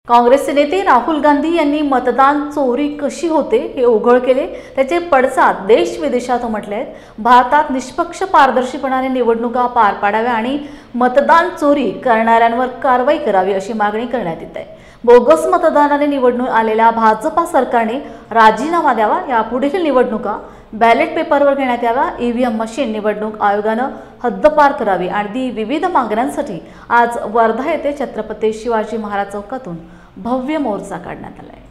काँग्रेसचे नेते राहुल गांधी यांनी मतदान चोरी कशी होते हे उघड केले। त्याचे पडसाद देश विदेशात उमटले आहेत। भारतात निष्पक्ष पारदर्शीपणाने निवडणुका पार पाडाव्या आणि मतदान चोरी करणाऱ्यांवर कारवाई करावी अशी मागणी करण्यात येत आहे। बोगस मतदानाने निवडून आलेल्या भाजपा सरकारने राजीनामा द्यावा, यापुढील निवडणुका बॅलेट पेपरवर घेण्यात याव्या, ईव्हीएम मशीन निवडणूक आयोगाने हद्दपार करावी आणि विविध मागण्यांसाठी आज वर्धा येथे छत्रपती शिवाजी महाराज चौकातून भव्य मोर्चा काढण्यात आला आहे।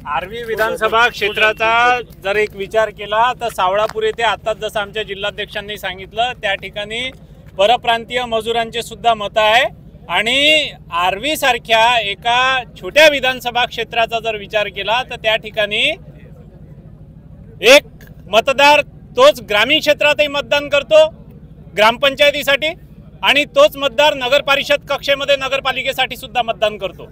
आर्वी विधानसभा क्षेत्राचा जर एक विचार केला तर सावळापूर येथे आताच जसं आमच्या जिल्हाध्यक्षांनी सांगितलं त्या ठिकाणी परप्रांतीय मजुरांचे सुद्धा मत आहे आणि आर्वी सारख्या एका छोट्या विधानसभा क्षेत्राचा जर विचार केला तर त्या ठिकाणी एक मतदार तोच ग्रामीण क्षेत्रातही मतदान करतो ग्रामपंचायतीसाठी आणि तोच मतदार नगर परिषद कक्षेमध्ये नगरपालिकेसाठी सुद्धा मतदान करतो।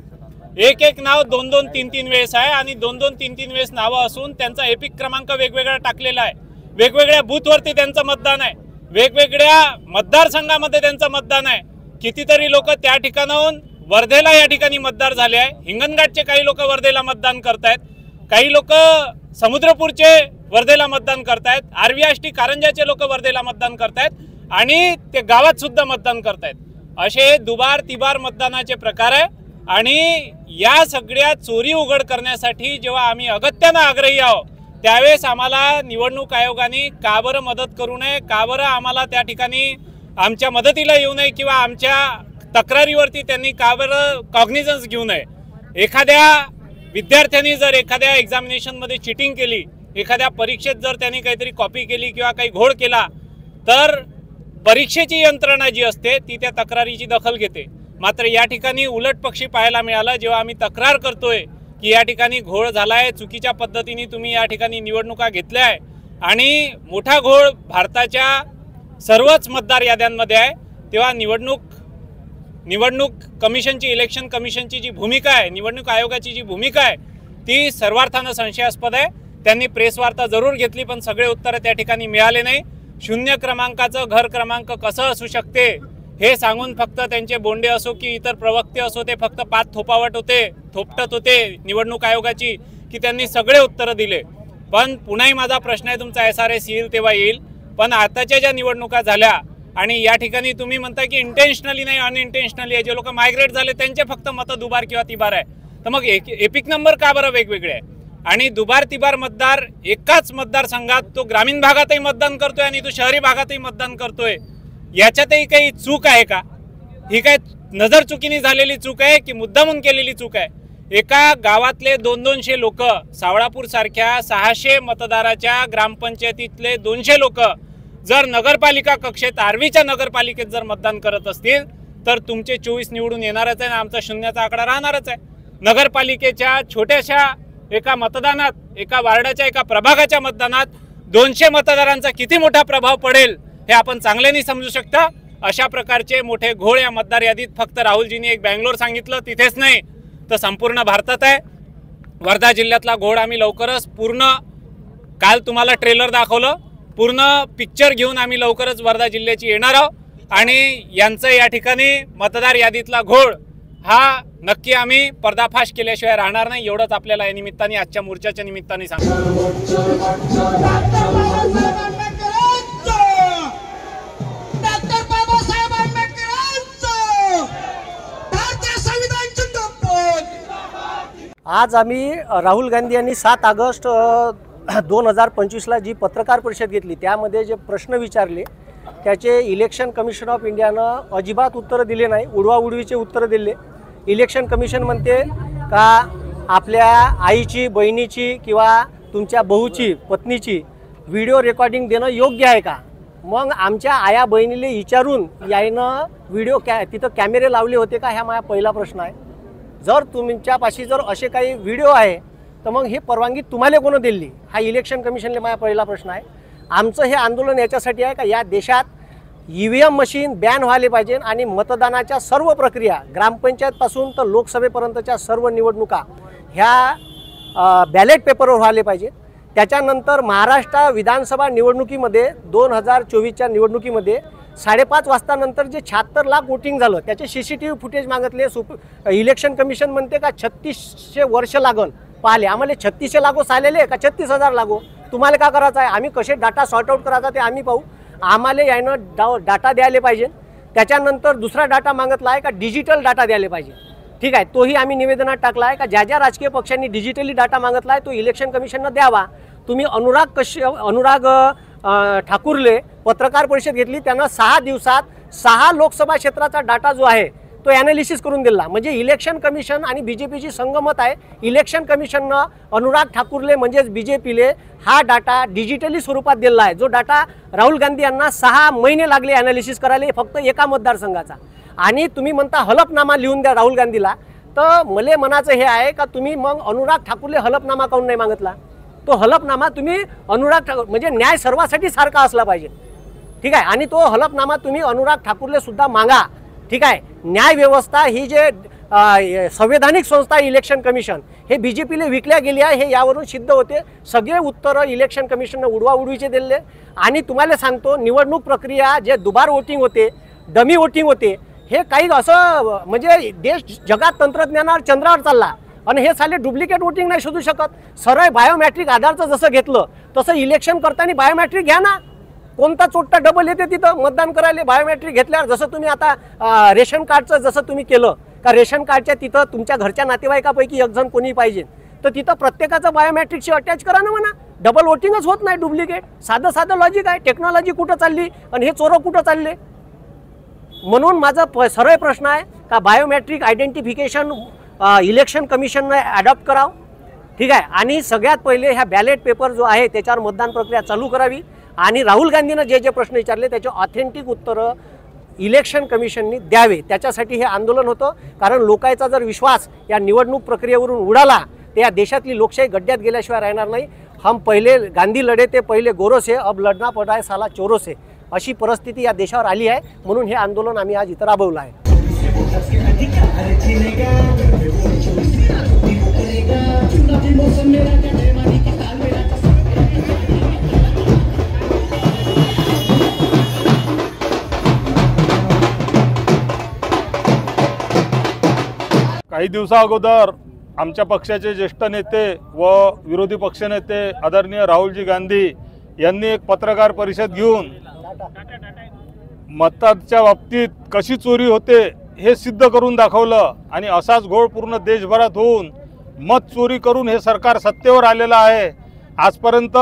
एक एक नाव दोन दोन तीन तीन वेळेस आहे आणि दोन दोन तीन तीन वेळेस नावं असून त्यांचा एपिक क्रमांक वेगवेगळा टाकलेला आहे। वेगवेगळ्या बूथवरती त्यांचं मतदान आहे, वेगवेगळ्या मतदारसंघामध्ये त्यांचं मतदान आहे। कितीतरी लोक त्या ठिकाणाहून वर्धेला या ठिकाणी मतदार झाले आहे। हिंगणघाटचे काही लोक वर्धेला मतदान करतायत, काही लोक समुद्रपूरचे वर्धेला मतदान करतायत, आर्वी आष्टी कारंजाचे लोक वर्धेला मतदान करतायत आणि ते गावात सुद्धा मतदान करतायत। असे दुबार तिबार मतदानाचे प्रकार आहे आणि या सगळ्या चोरी उघड करण्यासाठी जेव्हा आम्ही अगत्याने आग्रही आहोत त्यावेळेस आम्हाला निवडणूक आयोगाने का बरं मदत करू नये, का बरं आम्हाला त्या ठिकाणी आमच्या मदतीला येऊ नये किंवा आमच्या तक्रारीवरती त्यांनी का बरं कॉग्निझन्स घेऊ नये। एखाद्या विद्यार्थ्यांनी जर एखाद्या एक्झामिनेशनमध्ये चिटिंग केली, एखाद्या परीक्षेत जर त्यांनी काहीतरी कॉपी केली किंवा काही घोळ केला तर परीक्षेची यंत्रणा जी असते ती त्या तक्रारीची दखल घेते। मात्र या ठिकाणी उलट पक्षी पाहायला मिळाला। जेव्हा आम्ही तक्रार करतोय की या ठिकाणी घोळ झालाय, चुकीच्या पद्धतीने तुम्ही या ठिकाणी निवडणुका घेतल्या आहे आणि मोठा घोळ भारताच्या सर्वच मतदार याद्यांमध्ये आहे, तेव्हा निवडणूक कमिशनची, इलेक्शन कमिशनची जी भूमिका आहे, निवडणूक आयोगाची जी भूमिका आहे ती सर्वार्थानं संशयास्पद आहे। त्यांनी प्रेस वार्ता जरूर घेतली पण सगळे उत्तर त्या ठिकाणी मिळाले नाही। शून्य क्रमांकाचं घर क्रमांक कसं असू शकते हे सांगून फक्त त्यांचे बोंडे असो की इतर प्रवक्ते असो ते फक्त पाच थोपटत होते निवडणूक आयोगाची की त्यांनी सगळे उत्तर दिले। पण पुन्हाही माझा प्रश्न आहे, तुमचा SRS येईल तेव्हा येईल, पण आताच्या ज्या निवडणुका झाल्या आणि या ठिकाणी तुम्ही म्हणता की इंटेन्शनली नाही अनइंटेन्शनली आहे, जे लोक मायग्रेट झाले त्यांचे फक्त मतं दुबार किंवा तिबार आहे, तर मग एपिक नंबर का बरं वेगवेगळे आहे? आणि दुबार तिबार मतदार एकाच मतदारसंघात तो ग्रामीण भागातही मतदान करतोय आणि तो शहरी भागातही मतदान करतोय, याच्यातही काही चूक आहे का? ही काय नजर चुकीने झालेली चूक आहे की मुद्दामून केलेली चूक आहे? एका गावातले 200 लोक, सावळापूर सारख्या 600 मतदाराच्या ग्रामपंचायतीतले 200 लोक जर नगरपालिका कक्षेत, आर्वीच्या नगरपालिकेत जर मतदान करत असतील तर तुमचे 24 निवडून येणारच आहे आणि आमचा शून्याचा आकडा राहणारच आहे। नगरपालिकेच्या छोट्याशा एका मतदानात, एका वार्डाच्या एका प्रभागाच्या मतदानात 200 मतदारांचा किती मोठा प्रभाव पडेल हे आपण चांगल्याने समजू शकता। अशा प्रकारचे मोठे घोळ या मतदार यादीत फक्त राहुलजींनी एक बँगलोर सांगितलं तिथेच नाही तर संपूर्ण भारतात आहे। वर्धा जिल्ह्यातला घोळ आम्ही लवकरच पूर्ण, काल तुम्हाला ट्रेलर दाखवलं, पूर्ण पिक्चर घेऊन आम्ही लवकरच वर्धा जिल्ह्याची येणार आहोत आणि यांचं या ठिकाणी मतदार यादीतला घोळ हा नक्की आम्ही पर्दाफाश केल्याशिवाय राहणार नाही, एवढंच आपल्याला या निमित्ताने, आजच्या मोर्चाच्या निमित्ताने सांगतो। आज आम्ही राहुल गांधी यांनी 7 ऑगस्ट 2025ला जी पत्रकार परिषद घेतली त्यामध्ये जे प्रश्न विचारले त्याचे इलेक्शन कमिशन ऑफ इंडियानं अजिबात उत्तरं दिले नाही, उडवाउडवीचे उत्तरं दिले। इलेक्शन कमिशन म्हणते का आपल्या आईची, बहिणीची किंवा तुमच्या बहूची, पत्नीची व्हिडिओ रेकॉर्डिंग देणं योग्य आहे का? मग आमच्या आया बहिणीला विचारून यानं व्हिडिओ तिथं कॅमेरे लावले होते का? हा माझा पहिला प्रश्न आहे। जर तुमच्यापाशी जर असे काही व्हिडिओ आहे तर मग ही परवानगी तुम्हाला कोण दिली? हा इलेक्शन कमिशनला माझा पहिला प्रश्न आहे। आमचं हे आंदोलन याच्यासाठी आहे का या देशात EVM मशीन बॅन व्हायला पाहिजे आणि मतदानाच्या सर्व प्रक्रिया ग्रामपंचायतपासून तर लोकसभेपर्यंतच्या सर्व निवडणुका ह्या बॅलेट पेपरवर व्हायला पाहिजे। त्याच्यानंतर महाराष्ट्र विधानसभा निवडणुकीमध्ये 2024च्या निवडणुकीमध्ये 5:30 वाजता नंतर जे 76 लाख वोटिंग झालं त्याचे CCTV फुटेज मागितले। इलेक्शन कमिशन म्हणते का 3600 वर्ष लागल पाहिले, आम्हाला 3600 लागो चालेले का 36,000 लागो, तुम्हाला काय करायचं आहे, आम्ही कसे डाटा सॉर्ट आउट करायचा ते आम्ही पाहू, आम्हाला यानं डाटा द्यायला पाहिजे। त्याच्यानंतर दुसरा डाटा मागितला आहे का डिजिटल डाटा द्यायला पाहिजे, ठीक आहे, तोही आम्ही निवेदनात टाकला आहे का ज्या ज्या राजकीय पक्षांनी डिजिटली डाटा मागितला आहे तो इलेक्शन कमिशननं द्यावा। तुम्ही अनुराग ठाकूरले पत्रकार परिषद घेतली, त्यांना 6 दिवसात 6 लोकसभा क्षेत्राचा डाटा जो आहे तो ॲनालिसिस करून दिला। म्हणजे इलेक्शन कमिशन आणि BJPची संगमत आहे। इलेक्शन कमिशननं अनुराग ठाकूरले म्हणजेच BJPले हा डाटा डिजिटली स्वरूपात दिला आहे, जो डाटा राहुल गांधी यांना 6 महिने लागले ॲनालिसिस करायला फक्त एका मतदारसंघाचा। आणि तुम्ही म्हणता हलफनामा लिहून द्या राहुल गांधीला, तर मला म्हणायचं हे आहे का तुम्ही मग अनुराग ठाकूरले हलफनामा काऊन नाही मागितला? तो हलफनामा तुम्ही अनुराग ठाकूर म्हणजे न्याय सर्वांसाठी सारखा असला पाहिजे, ठीक आहे, आणि तो हलफनामा तुम्ही अनुराग ठाकूरले सुद्धा मागा, ठीक आहे। न्याय व्यवस्था ही जे संवैधानिक संस्था इलेक्शन कमिशन हे BJPले विकल्या गेली आहे हे यावरून सिद्ध होते। सगळे उत्तर इलेक्शन कमिशनने उडवाउडवीचे दिले। आणि तुम्हाला सांगतो निवडणूक प्रक्रिया जे दुबार वोटिंग होते, डमी वोटिंग होते, हे काही असं म्हणजे देश जगात तंत्रज्ञानावर चंद्रावर चालला आणि हे साले डुप्लिकेट वोटिंग नाही शोधू शकत। सरळ बायोमॅट्रिक आधारचं जसं घेतलं तसं इलेक्शन करताना बायोमॅट्रिक घ्या ना, कोणता चोट्टा डबल येते तिथं मतदान करायला बायोमॅट्रिक घेतल्यावर। जसं तुम्ही आता रेशन कार्डचं जसं तुम्ही केलं का रेशन कार्डच्या तिथं तुमच्या घरच्या नातेवाईकापैकी एक जण कोणी पाहिजे तर तिथं प्रत्येकाचं बायोमॅट्रिकशी अटॅच करा ना म्हणा, डबल वोटिंगच होत नाही डुप्लिकेट। साधं लॉजिक आहे। टेक्नॉलॉजी कुठं चालली आणि हे चोरं कुठं चालले? म्हणून माझा सरळ प्रश्न आहे का बायोमॅट्रिक आयडेंटिफिकेशन इलेक्शन कमिशनने ॲडॉप्ट करावं, ठीक आहे, आणि सगळ्यात पहिले ह्या बॅलेट पेपर जो आहे त्याच्यावर मतदान प्रक्रिया चालू करावी आणि राहुल गांधीनं जे जे प्रश्न विचारले त्याचे ऑथेंटिक उत्तरं इलेक्शन कमिशननी द्यावे। त्याच्यासाठी हे आंदोलन होतं, कारण लोकांचा जर विश्वास या निवडणूक प्रक्रियेवरून उडाला तर या देशातली लोकशाही गड्ड्यात गेल्याशिवाय राहणार नाही। हम पहिले गांधी लढे ते पहिले गोरों से, अब लढना पड़ा है साला चोरों से, अशी परिस्थिती या देशावर आली आहे। म्हणून हे आंदोलन आम्ही आज इथं राबवलं आहे। काही दिवसा अगोदर आमच्या पक्षाचे ज्येष्ठ नेते व विरोधी पक्षनेते आदरणीय राहुलजी गांधी यांनी एक पत्रकार परिषद घेऊन मताच्या बाबतीत कशी चोरी होते हे सिद्ध करून दाखवलं आणि असाच घोळ पूर्ण देशभरात होऊन मत चोरी करून हे सरकार सत्तेवर आलेलं आहे। आजपर्यंत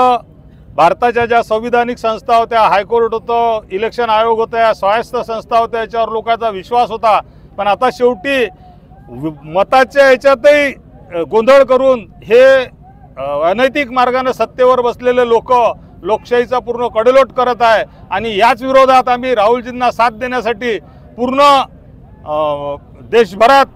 भारताच्या ज्या संविधानिक संस्था होत्या, हायकोर्ट होतं, इलेक्शन आयोग होत्या, स्वायत्त संस्था होत्या, याच्यावर लोकांचा विश्वास होता, पण आता शेवटी मताच्या याच्यातही गोंधळ करून हे अनैतिक मार्गाने सत्तेवर बसलेले लोकशाहीचा पूर्ण कडेलोट करत आहे। आणि याच विरोधात आम्ही राहुलजींना साथ देण्यासाठी पूर्ण देशभरात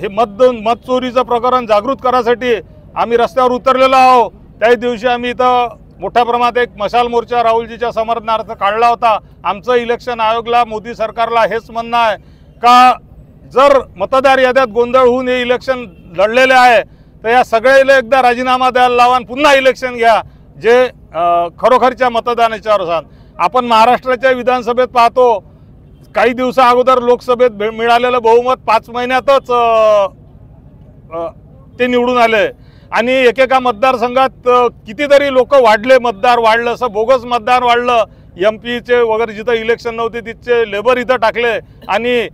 हे मत चोरीचं प्रकरण जागृत करायसाठी आम्ही रस्त्यावर उतरलेलो आहोत। त्याच दिवशी आम्ही इथं मोठ्या प्रमाणात एक मशाल मोर्चा राहुलजीच्या समर्थनार्थ काढला होता। आमचं इलेक्शन आयोगला, मोदी सरकारला हेच म्हणणं आहे का जर मतदार याद्यात गोंधळ होऊन हे इलेक्शन लढलेले आहे तर या सगळ्याला एकदा राजीनामा द्यायला लावा आणि पुन्हा इलेक्शन घ्या जे खरोखरच्या मतदानाच्या अर्थात। आपण महाराष्ट्राच्या विधानसभेत पाहतो काही दिवसा अगोदर लोकसभेत मिळालेलं बहुमत 5 महिन्यातच ते निवडून आले आणि एकेका मतदारसंघात कितीतरी लोक वाढले, मतदार वाढलं, असं बोगस मतदार वाढलं। MP चे वगैरे जिथं इलेक्शन नव्हते तिथचे लेबर इथं टाकले आणि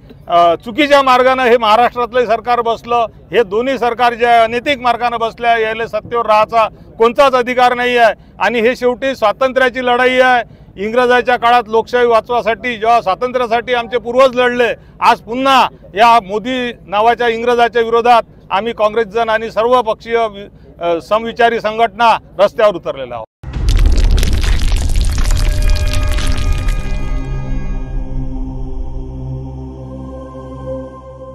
चुकीच्या मार्गाने हे महाराष्ट्रातलं सरकार बसलं। हे दोन्ही सरकार जे अनैतिक मार्गाने बसल्या याला सत्तेवर राहायचा कोणताच अधिकार नाही आहे आणि हे शेवटी स्वातंत्र्याची लढाई आहे। इंग्रजाच्या काळात लोकशाही वाचवासाठी जेव्हा स्वातंत्र्यासाठी आमचे पूर्वज लढले, आज पुन्हा या मोदी नावाच्या इंग्रजाच्या विरोधात आम्ही काँग्रेसजन आणि सर्व पक्षीय समविचारी संघटना रस्त्यावर उतरलेला आहोत।